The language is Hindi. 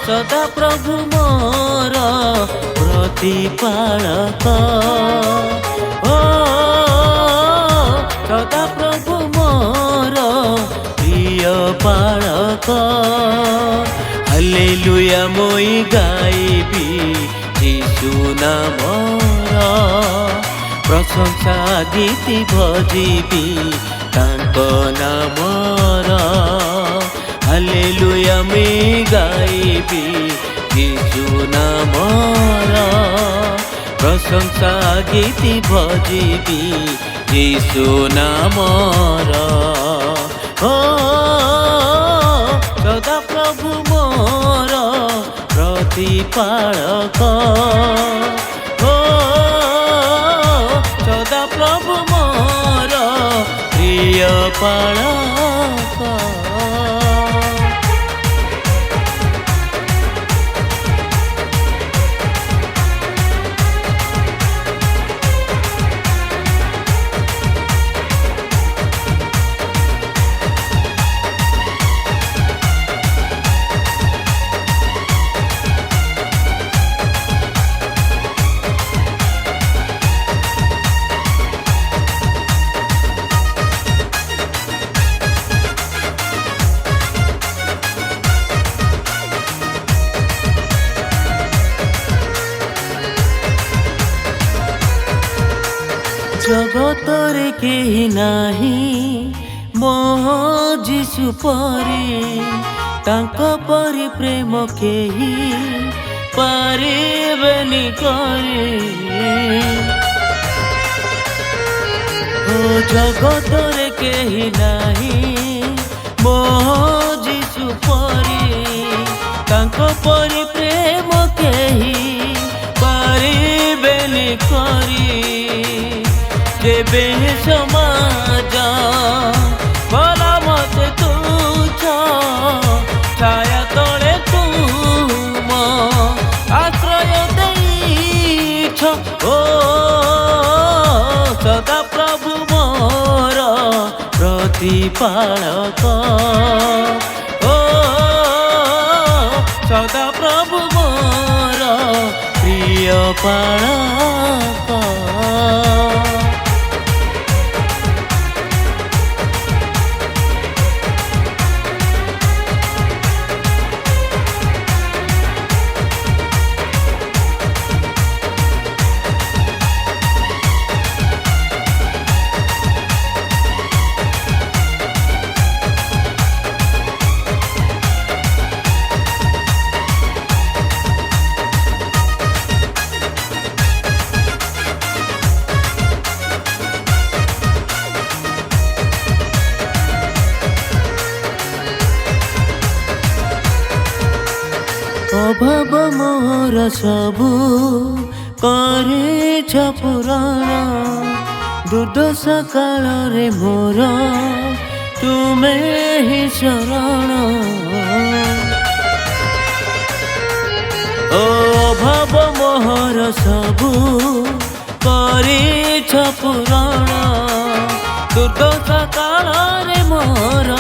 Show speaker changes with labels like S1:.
S1: सदा प्रभु मोर प्रतिपालक ओ सदा प्रभु मोर प्रिय पालक हालेलुया मोई गाइबी यीशु नामर प्रशंसा गीति भजिबी तांको नामर हालेलुया मैं गाइबी यीशु नामर प्रशंसा गीति भजिबी यीशु नामर ओ सदा प्रभु मोर प्रतिपालक ओ सदा प्रभु मोर प्रिय पालक। जगतरे केही नाही मोह जीशु परी तांको परी प्रेम केही पारिबेनी करे ओ जगतरे केही नाही मोह जीशु परी तांको परी प्रेम केही पारिबेनी करे जेबे समाज भला मते तुच्छ छाया तले तुम आश्रय देइछ ओ सदा प्रभु मोर प्रतिपालक ओ सदा प्रभु मोर प्रिय पालक। अभाव मोर सबु करेछ पुराण दुर्दशा काल रे मोर तुमे ही शरण ओ अभाव मोर सबु करेछ पुराण दुर्दशा काल रे मोर